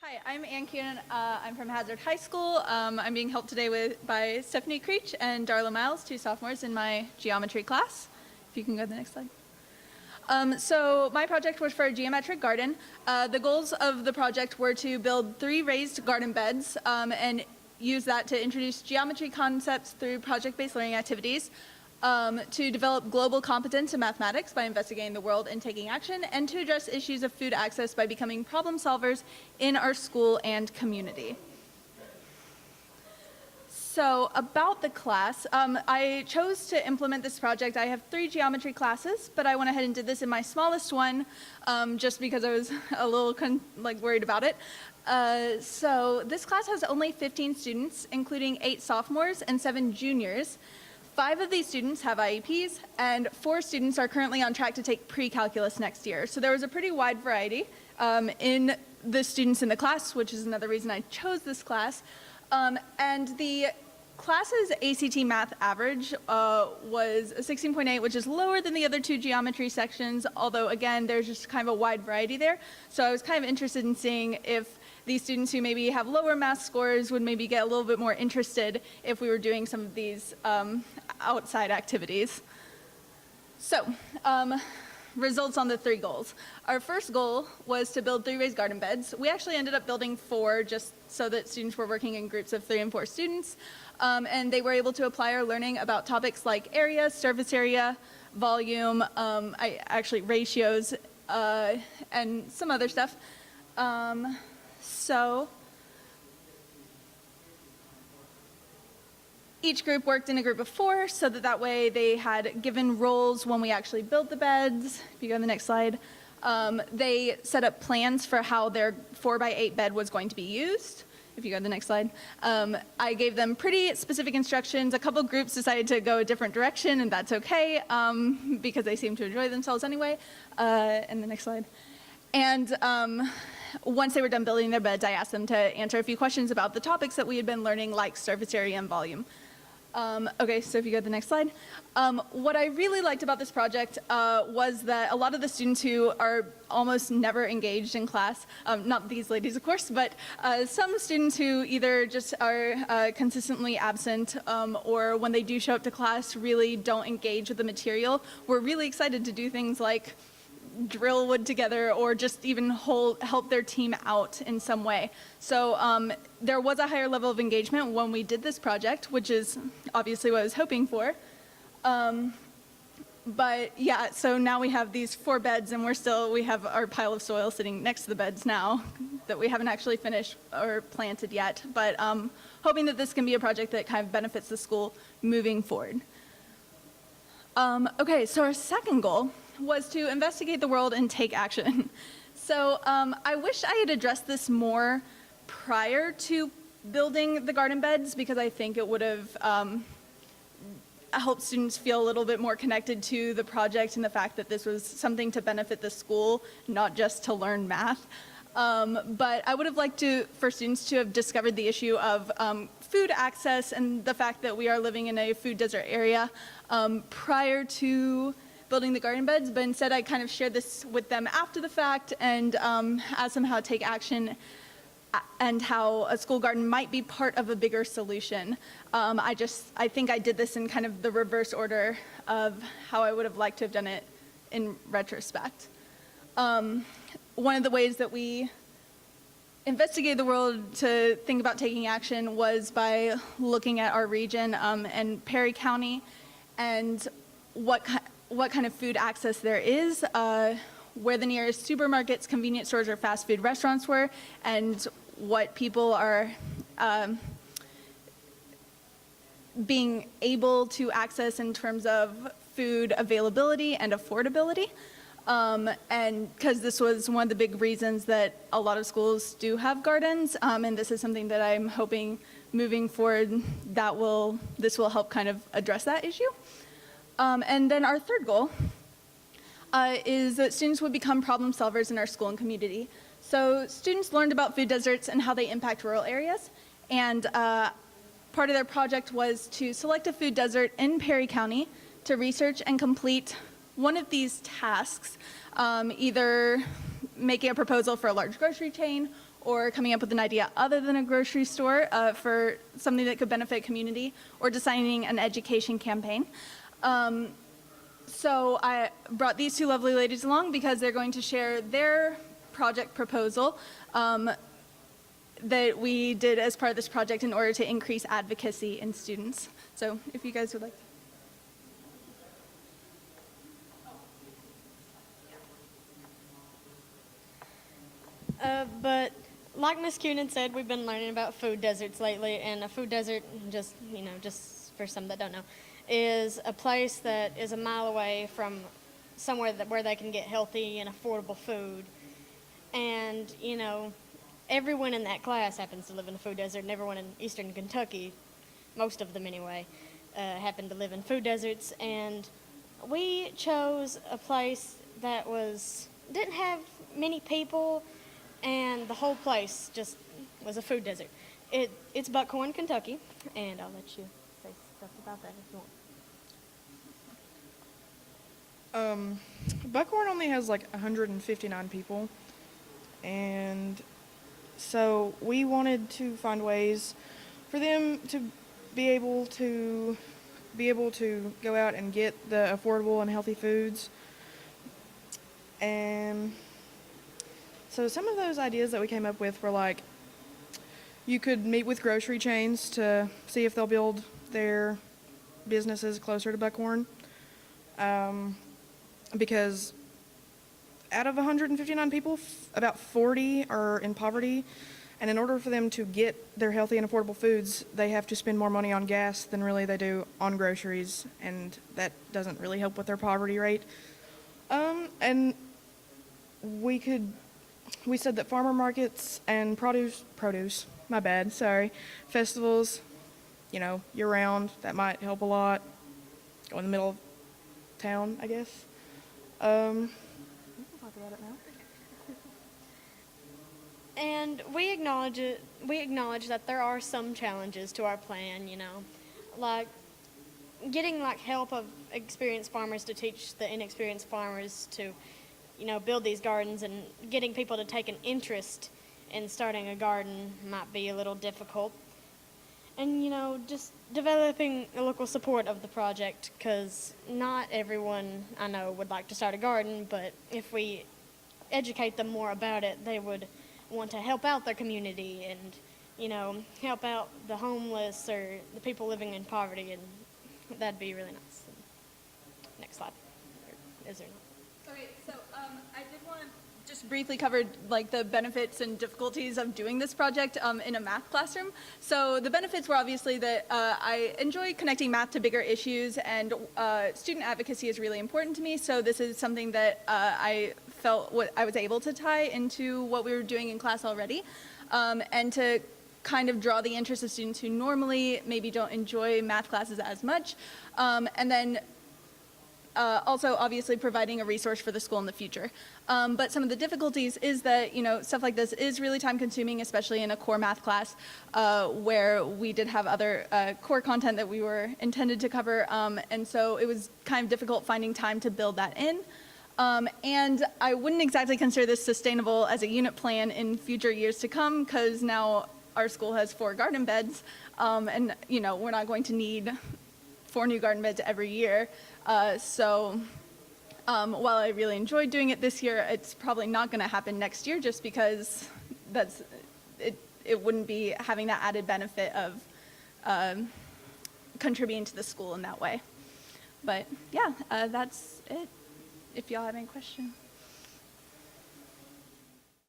Hi, I'm Ann Kuhnen. I'm from Hazard High School. I'm being helped today by Stephanie Creech and Darla Miles, two sophomores in my geometry class. If you can go to the next slide. So my project was for a geometric garden. The goals of the project were to build 3 raised garden beds and use that to introduce geometry concepts through project-based learning activities, to develop global competence in mathematics by investigating the world and taking action, and to address issues of food access by becoming problem solvers in our school and community. So about the class, I chose to implement this project. I have 3 geometry classes, but I went ahead and did this in my smallest one just because I was a little worried about it. So this class has only 15 students, including 8 sophomores and 7 juniors. 5 of these students have IEPs, and 4 students are currently on track to take pre-calculus next year. So there was a pretty wide variety in the students in the class, which is another reason I chose this class. And the class's ACT math average was a 16.8, which is lower than the other 2 geometry sections, although again, there's just kind of a wide variety there. So I was kind of interested in seeing if these students who maybe have lower math scores would maybe get a little bit more interested if we were doing some of these outside activities. So, results on the 3 goals. Our first goal was to build 3 raised garden beds. We actually ended up building 4 just so that students were working in groups of 3 and 4 students. And they were able to apply our learning about topics like area, surface area, volume, ratios, and some other stuff. So each group worked in a group of 4 so that way they had given roles when we actually built the beds. If you go to the next slide, they set up plans for how their 4x8 bed was going to be used. If you go to the next slide, I gave them pretty specific instructions. A couple groups decided to go a different direction, and that's okay because they seem to enjoy themselves anyway. And the next slide. And once they were done building their beds, I asked them to answer a few questions about the topics that we had been learning, like surface area and volume. Okay, so if you go to the next slide. What I really liked about this project was that a lot of the students who are almost never engaged in class, not these ladies of course, but some students who either just are consistently absent or when they do show up to class really don't engage with the material, were really excited to do things like drill wood together or just even help their team out in some way. So there was a higher level of engagement when we did this project, which is obviously what I was hoping for. But yeah, so now we have these 4 beds and we have our pile of soil sitting next to the beds now that we haven't actually finished or planted yet, but hoping that this can be a project that kind of benefits the school moving forward. Okay, so our second goal was to investigate the world and take action. So I wish I had addressed this more prior to building the garden beds because I think it would have helped students feel a little bit more connected to the project and the fact that this was something to benefit the school, not just to learn math. But I would have liked for students to have discovered the issue of food access and the fact that we are living in a food desert area prior to building the garden beds, but instead I kind of shared this with them after the fact and asked them how to take action and how a school garden might be part of a bigger solution. I think I did this in kind of the reverse order of how I would have liked to have done it in retrospect. One of the ways that we investigated the world to think about taking action was by looking at our region and Perry County and what kind of food access there is, where the nearest supermarkets, convenience stores, or fast food restaurants were, and what people are being able to access in terms of food availability and affordability. And because this was one of the big reasons that a lot of schools do have gardens, and this is something that I'm hoping moving forward this will help kind of address that issue. And then our third goal is that students would become problem solvers in our school and community. So students learned about food deserts and how they impact rural areas, and part of their project was to select a food desert in Perry County to research and complete one of these tasks, either making a proposal for a large grocery chain or coming up with an idea other than a grocery store for something that could benefit community, or designing an education campaign. So I brought these two lovely ladies along because they're going to share their project proposal that we did as part of this project in order to increase advocacy in students. So if you guys would like to. But like Miss Kuhnen said, we've been learning about food deserts lately, and a food desert, just for some that don't know, is a place that is a mile away from somewhere where they can get healthy and affordable food. And everyone in that class happens to live in a food desert, and everyone in Eastern Kentucky, most of them anyway, happen to live in food deserts. And we chose a place that didn't have many people, and the whole place just was a food desert. It's Buckhorn, Kentucky, and I'll let you say stuff about that if you want. Buckhorn only has like 159 people, and so we wanted to find ways for them to be able to go out and get the affordable and healthy foods. And so some of those ideas that we came up with were like, you could meet with grocery chains to see if they'll build their businesses closer to Buckhorn. Because out of 159 people, about 40 are in poverty, and in order for them to get their healthy and affordable foods, they have to spend more money on gas than really they do on groceries, and that doesn't really help with their poverty rate. And we said that farmer markets and festivals, year-round, that might help a lot. Go in the middle of town, I guess. We can talk about it now. And we acknowledge that there are some challenges to our plan, like getting help of experienced farmers to teach the inexperienced farmers to, build these gardens, and getting people to take an interest in starting a garden might be a little difficult. And, just developing a local support of the project, because not everyone I know would like to start a garden, but if we educate them more about it, they would want to help out their community and, help out the homeless or the people living in poverty, and that'd be really nice. Next slide. Is there not? Okay, so I did want to just briefly cover the benefits and difficulties of doing this project in a math classroom. So the benefits were obviously that I enjoy connecting math to bigger issues, and student advocacy is really important to me. So this is something that I felt I was able to tie into what we were doing in class already, and to kind of draw the interest of students who normally maybe don't enjoy math classes as much, and then also obviously providing a resource for the school in the future. But some of the difficulties is that, stuff like this is really time consuming, especially in a core math class where we did have other core content that we were intended to cover. And so it was kind of difficult finding time to build that in. And I wouldn't exactly consider this sustainable as a unit plan in future years to come, because now our school has 4 garden beds, and we're not going to need 4 new garden beds every year. So while I really enjoyed doing it this year, it's probably not going to happen next year, just because it wouldn't be having that added benefit of contributing to the school in that way. But yeah, that's it. If y'all have any questions.